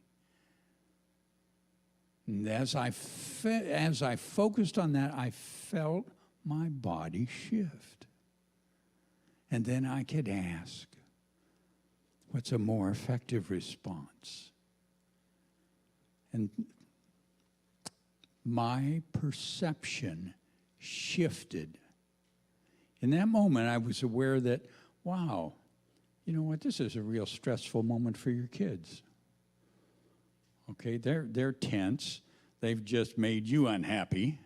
And as I focused on that, I felt my body shift. And then I could ask, what's a more effective response? And my perception shifted. In that moment, I was aware that, wow, you know what, this is a real stressful moment for your kids. Okay, they're tense. They've just made you unhappy.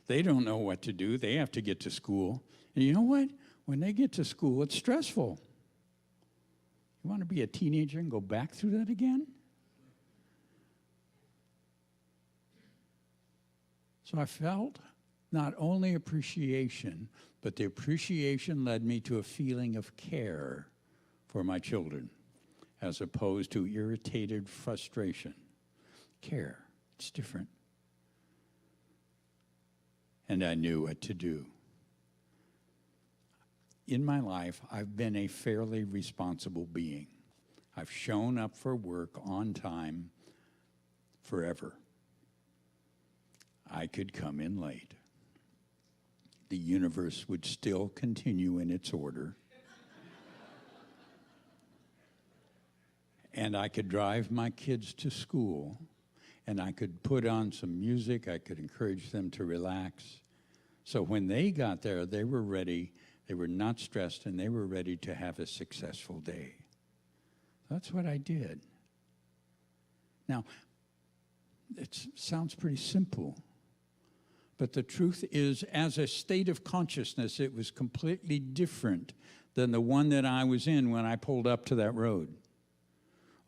They don't know what to do. They have to get to school. And you know what? When they get to school, it's stressful. You want to be a teenager and go back through that again? So I felt not only appreciation, but the appreciation led me to a feeling of care for my children, as opposed to irritated frustration. Care, it's different. And I knew what to do. In my life, I've been a fairly responsible being. I've shown up for work on time forever. I could come in late. The universe would still continue in its order. And I could drive my kids to school, and I could put on some music. I could encourage them to relax. So when they got there, they were ready. They were not stressed, and they were ready to have a successful day. That's what I did. Now, it sounds pretty simple, but the truth is, as a state of consciousness, it was completely different than the one that I was in when I pulled up to that road.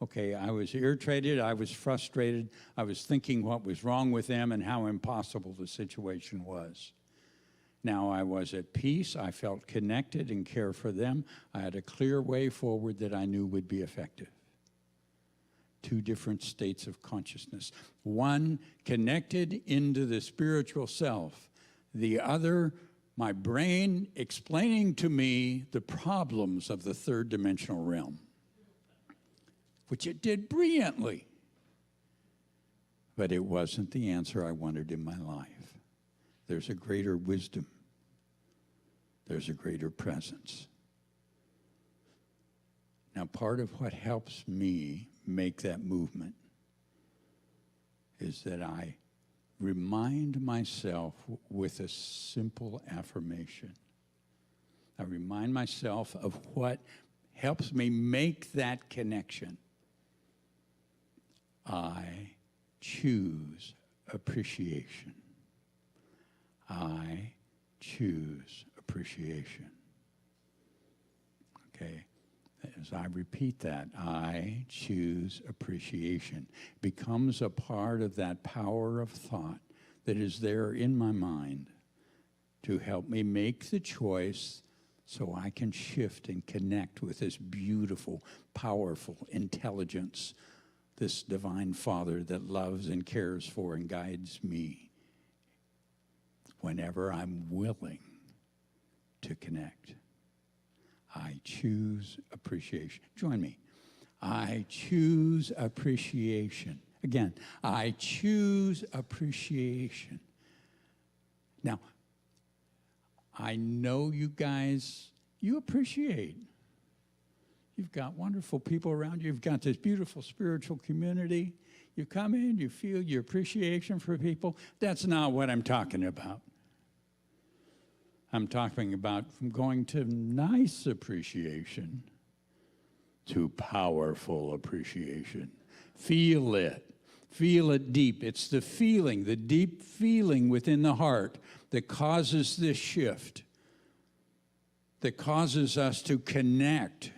Okay, I was irritated, I was frustrated, I was thinking what was wrong with them and how impossible the situation was. Now I was at peace, I felt connected and care for them. I had a clear way forward that I knew would be effective. Two different states of consciousness. One connected into the spiritual self. The other, my brain explaining to me the problems of the third dimensional realm, which it did brilliantly. But it wasn't the answer I wanted in my life. There's a greater wisdom. There's a greater presence. Now, part of what helps me make that movement is that I remind myself with a simple affirmation. I remind myself of what helps me make that connection. I choose appreciation. I choose appreciation. Okay? As I repeat that, I choose appreciation. It becomes a part of that power of thought that is there in my mind to help me make the choice so I can shift and connect with this beautiful, powerful intelligence, this divine Father that loves and cares for and guides me whenever I'm willing to connect. I choose appreciation. Join me. I choose appreciation. Again, I choose appreciation. Now, I know you guys, you appreciate. You've got wonderful people around you. You've got this beautiful spiritual community. You come in, you feel your appreciation for people. That's not what I'm talking about. I'm talking about from going to nice appreciation to powerful appreciation. Feel it. Feel it deep. It's the feeling, the deep feeling within the heart that causes this shift, that causes us to connect,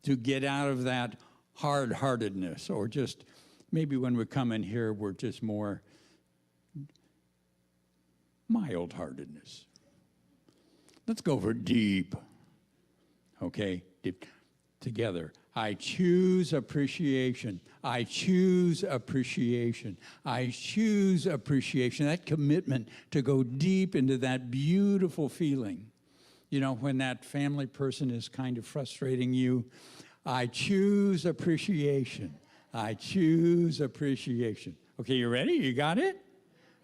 to get out of that hard-heartedness, or just maybe when we come in here, we're just more mild-heartedness. Let's go for deep. Okay? Deep. Together. I choose appreciation. I choose appreciation. I choose appreciation. That commitment to go deep into that beautiful feeling. You know, when that family person is kind of frustrating you, I choose appreciation. I choose appreciation. Okay, you ready? You got it?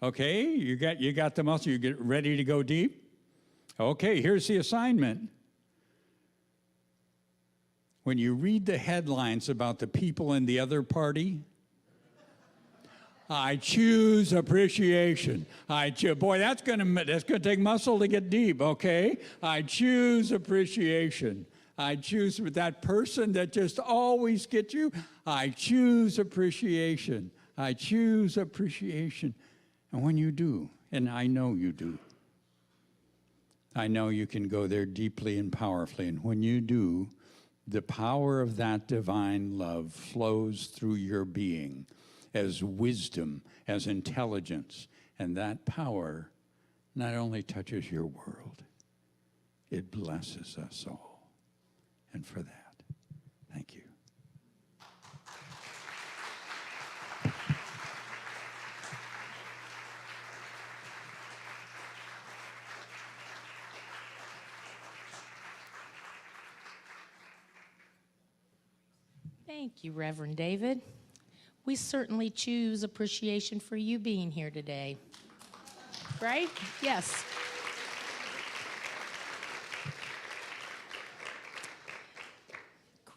Okay, you got the muscle. You get ready to go deep? Okay, here's the assignment. when you read the headlines about the people in the other party, I choose appreciation. Boy, that's gonna take muscle to get deep, okay? I choose appreciation. I choose that person that just always gets you. I choose appreciation. I choose appreciation. And when you do, and I know you do, I know you can go there deeply and powerfully. And when you do, the power of that divine love flows through your being as wisdom, as intelligence. And that power not only touches your world, it blesses us all. And for that, thank you. Thank you, Reverend David. We certainly choose appreciation for you being here today. Right? Yes.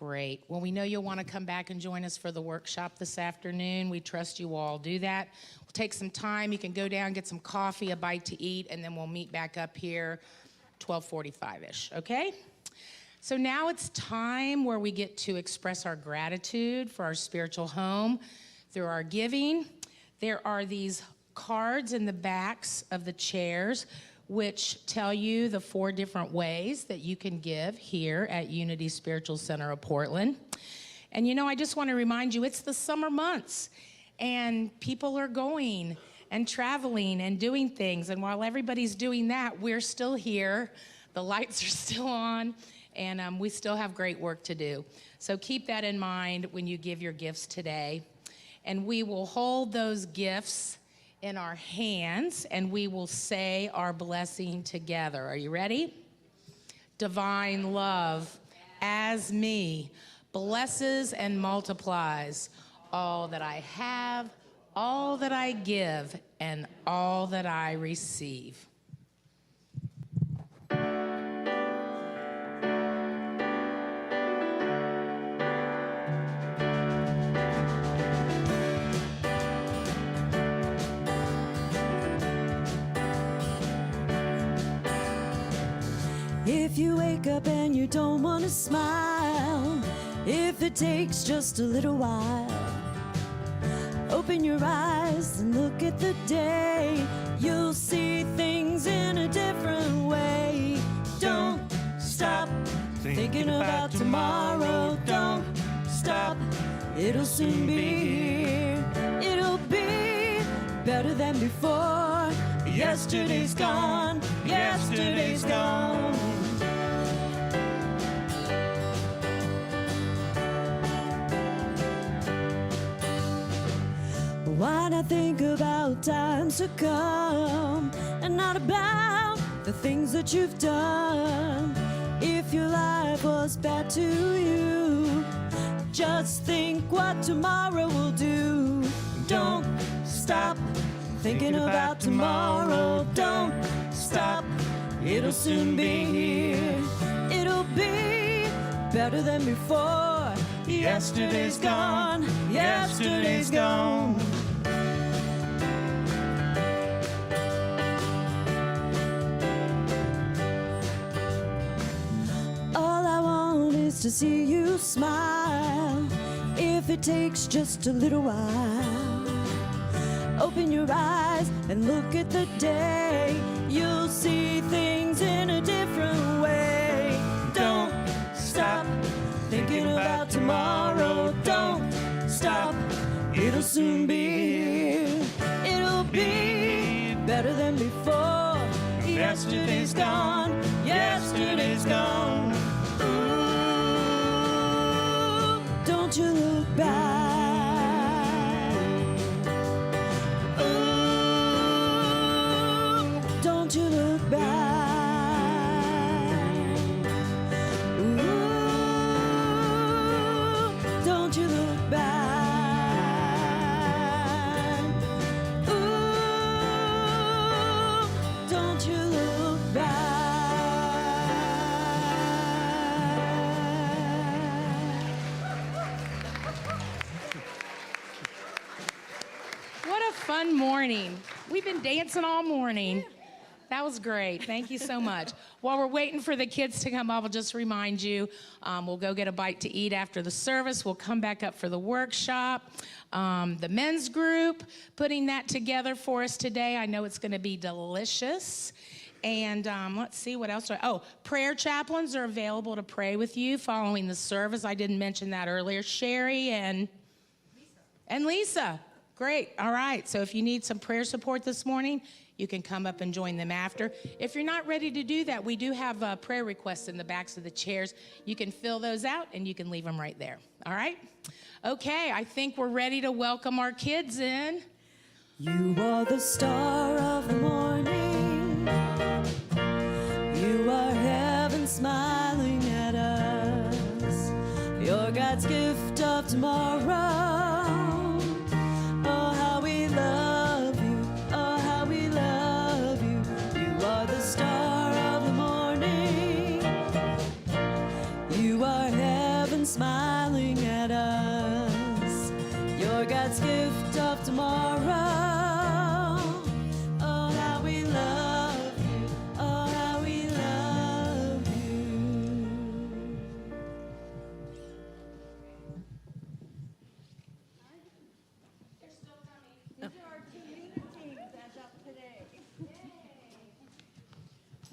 Great. Well, we know you'll want to come back and join us for the workshop this afternoon. We trust you all do that. We'll take some time. You can go down, get some coffee, a bite to eat, and then we'll meet back up here 12:45-ish, okay? So now it's time where we get to express our gratitude for our spiritual home through our giving. There are these cards in the backs of the chairs which tell you the 4 different ways that you can give here at Unity Spiritual Center of Portland. And you know, I just want to remind you, it's the summer months, and people are going and traveling and doing things. And while everybody's doing that, we're still here. The lights are still on, and we still have great work to do. So keep that in mind when you give your gifts today. And we will hold those gifts in our hands, and we will say our blessing together. Are you ready? Divine love, as me, blesses and multiplies all that I have, all that I give, and all that I receive. If you wake up and you don't want to smile, if it takes just a little while, open your eyes and look at the day. You'll see things in a different way. Don't stop thinking about tomorrow. Don't stop, it'll soon be here. It'll be better than before. Yesterday's gone, yesterday's gone. Why not think about times to come and not about the things that you've done? If your life was bad to you, just think what tomorrow will do. Don't stop thinking about tomorrow. Don't stop, it'll soon be here. It'll be better than before. Yesterday's gone, yesterday's gone. All I want is to see you smile, if it takes just a little while. Open your eyes and look at the day. You'll see things in a different way. Don't stop thinking about tomorrow. Don't stop, it'll soon be here. It'll be better than before. Yesterday's gone, yesterday's gone. Ooh, don't you look back. Don't you look back. Ooh, don't you look back. Ooh, don't you look back. fun morning. We've been dancing all morning. That was great. Thank you so much. While we're waiting for the kids to come up, I'll just remind you, we'll go get a bite to eat after the service. We'll come back up for the workshop. The men's group, putting that together for us today. I know it's going to be delicious. And let's see what else. Prayer chaplains are available to pray with you following the service. I didn't mention that earlier. Sherry and Lisa. Great. All right. So if you need some prayer support this morning, you can come up and join them after. If you're not ready to do that, we do have prayer requests in the backs of the chairs. You can fill those out and you can leave them right there. All right? Okay, I think we're ready to welcome our kids in. You are the star of the morning. You are heaven smiling at us. You're God's gift of tomorrow. Oh, how we love you. Oh, how we love you. You are the star of the morning. You are heaven smiling at us. You're God's gift of tomorrow. Oh, how we love you. Oh, how we love you.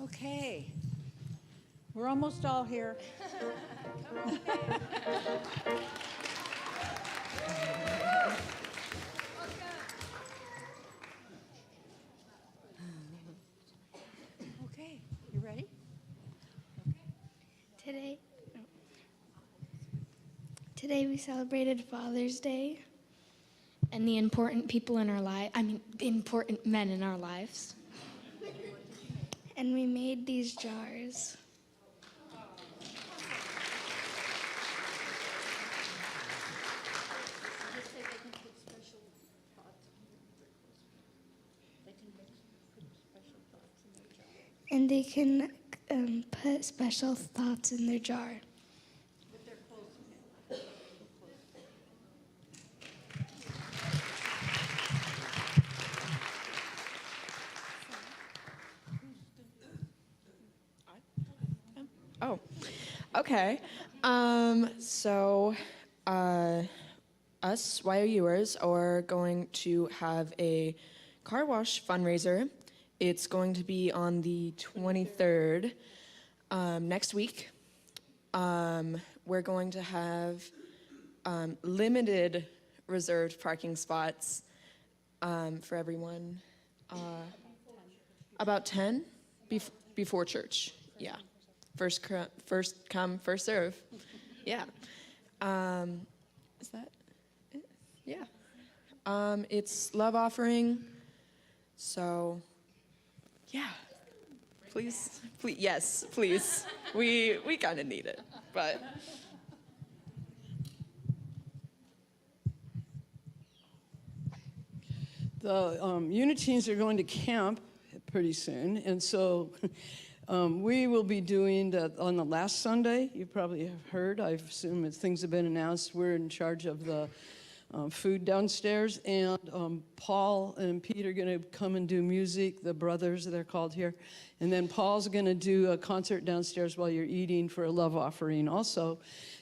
Okay, we're almost all here. Okay, you ready? Today we celebrated Father's Day and the important people in our life, the important men in our lives. And we made these jars. And they can put special thoughts in their jar. Oh, okay. Us YOUers are going to have a car wash fundraiser. It's going to be on the 23rd, next week. We're going to have limited reserved parking spots for everyone. About 10 before church, yeah. First come, first serve. Yeah. Is that it? Yeah. It's love offering. So, yeah. Please, yes, please. We kind of need it, but. The unit teams are going to camp pretty soon, and so we will be doing that on the last Sunday. You probably have heard. I assume as things have been announced, we're in charge of the food downstairs, and Paul and Pete are going to come and do music, the brothers, they're called here, and then Paul's going to do a concert downstairs while you're eating for a love offering also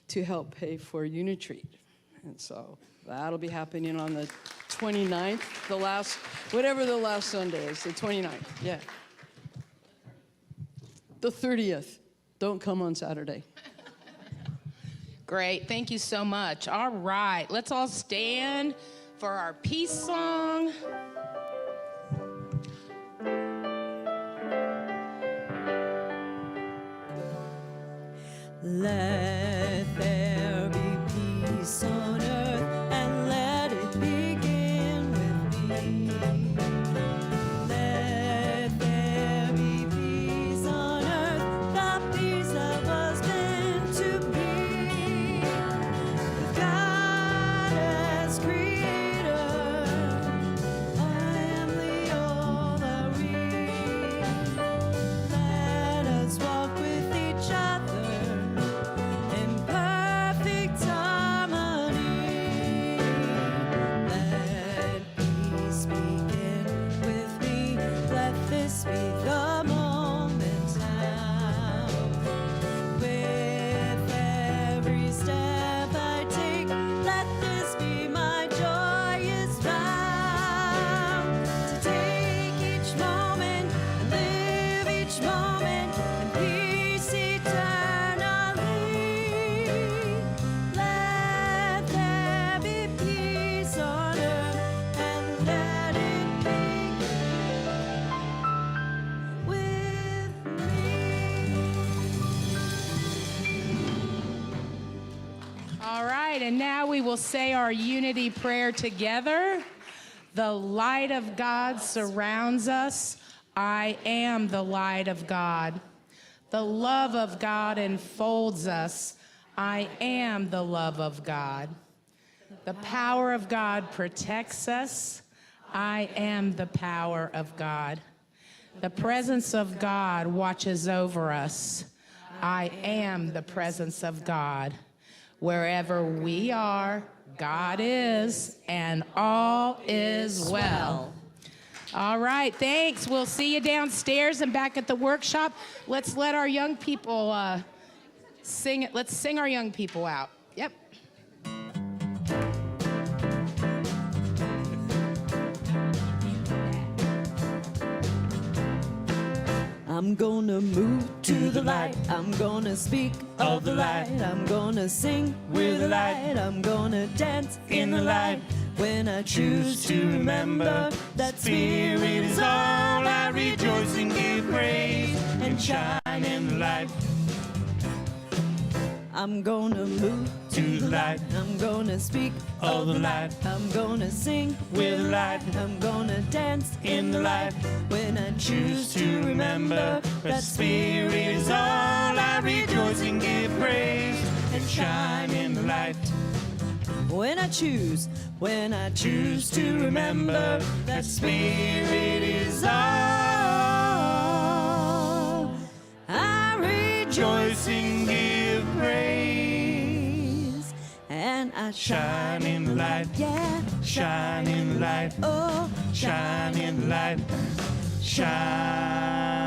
to help pay for unit treat. And so that'll be happening on the 29th, whatever the last Sunday is, the 29th, yeah. The 30th, don't come on Saturday. Great. Thank you so much. All right. Let's all stand for our peace song. Let there be peace on earth, and let it begin with me. Let there be peace on earth, the peace that was meant to be. With God as creator, I am the all that read. Let us walk with each other right, and now we will say our unity prayer together. The light of God surrounds us. I am the light of God. The love of God enfolds us. I am the love of God. The power of God protects us. I am the power of God. The presence of God watches over us. I am the presence of God. Wherever we are, God is, and all is well. All right, thanks. We'll see you downstairs and back at the workshop. Let's let our young people sing it. Let's sing our young people out. Yep. I'm gonna move to the light. I'm gonna speak of the light. I'm gonna sing with the light. I'm gonna dance in the light. When I choose to remember that Spirit is all, I rejoice and give praise and shine in the light. I'm gonna move to the light. I'm gonna speak of the light. I'm gonna sing with the light. I'm gonna dance in the light. When I choose to remember that Spirit is all, I rejoice and give praise and shine in the light. When I choose to remember that Spirit is all, I rejoice and give praise, and I shine in the light. Yeah, shine in the light. Oh, shine in the light. Shine.